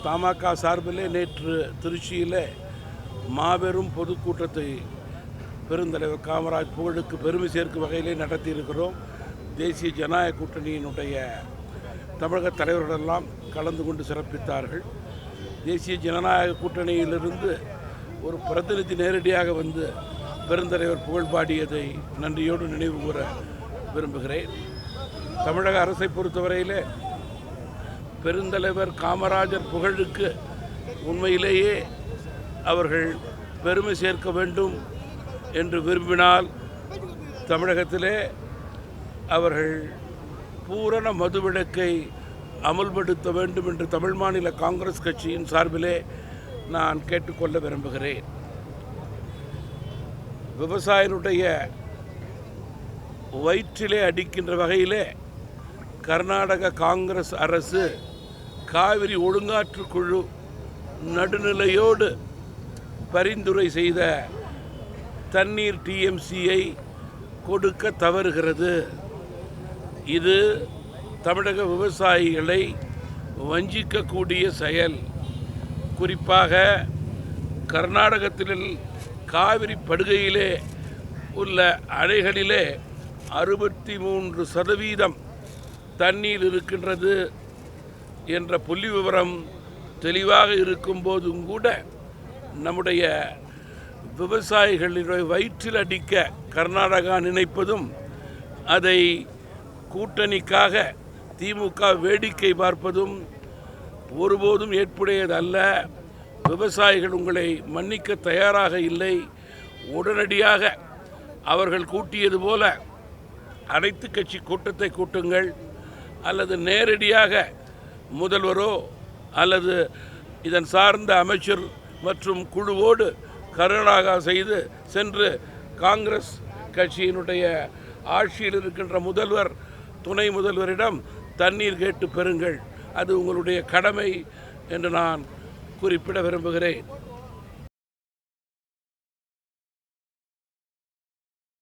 தமாக சார்பிலே நேற்று திருச்சியில் மாபெரும் பொதுக்கூட்டத்தை பெருந்தலைவர் காமராஜ் புகழுக்கு பெருமை சேர்க்கும் வகையிலே நடத்தியிருக்கிறோம். தேசிய ஜனநாயக கூட்டணியினுடைய தமிழக தலைவர்களெல்லாம் கலந்து கொண்டு சிறப்பித்தார்கள். தேசிய ஜனநாயக கூட்டணியிலிருந்து ஒரு பிரதிநிதி நேரடியாக வந்து பெருந்தலைவர் புகழ் பாடியதை நன்றியோடு நினைவு கூற விரும்புகிறேன். தமிழக அரசை பொறுத்தவரையிலே பெருந்தலைவர் காமராஜர் புகழுக்கு உண்மையிலேயே அவர்கள் பெருமை சேர்க்க வேண்டும் என்று விரும்பினால் தமிழகத்திலே அவர்கள் பூரண மதுவிலக்கை அமல்படுத்த வேண்டும் என்று தமிழ் மாநில காங்கிரஸ் கட்சியின் சார்பிலே நான் கேட்டுக்கொள்ள விரும்புகிறேன். விவசாயினுடைய வயிற்றிலே அடிக்கின்ற வகையிலே கர்நாடக காங்கிரஸ் அரசு காவிரி ஒழுங்காற்று குழு நடுநிலையோடு பரிந்துரை செய்த தண்ணீர் டிஎம்சியை கொடுக்க தவறுகிறது. இது தமிழக விவசாயிகளை வஞ்சிக்கக்கூடிய செயல். குறிப்பாக கர்நாடகத்தில் காவிரி படுகையிலே உள்ள அணைகளிலே 63% தண்ணீர் இருக்கின்றது என்ற புள்ளி விவரம் தெளிவாக இருக்கும்போதும் கூட நம்முடைய விவசாயிகளுடைய வயிற்றில் அடிக்க கர்நாடகா நினைப்பதும் அதை கூட்டணிக்காக திமுக வேடிக்கை பார்ப்பதும் ஒருபோதும் ஏற்புடையதல்ல. விவசாயிகள் உங்களை மன்னிக்க தயாராக இல்லை. உடனடியாக அவர்கள் கூட்டியது போல அனைத்து கட்சி கூட்டத்தை கூட்டுங்கள், அல்லது நேரடியாக முதல்வரோ அல்லது இதன் சார்ந்த அமைச்சர் மற்றும் குழுவோடு கர்நாடகா சென்று காங்கிரஸ் கட்சியினுடைய ஆட்சியில் இருக்கின்ற முதல்வர் துணை முதல்வரிடம் தண்ணீர் கேட்டு பெறுங்கள். அது உங்களுடைய கடமை என்று நான் குறிப்பிட விரும்புகிறேன்.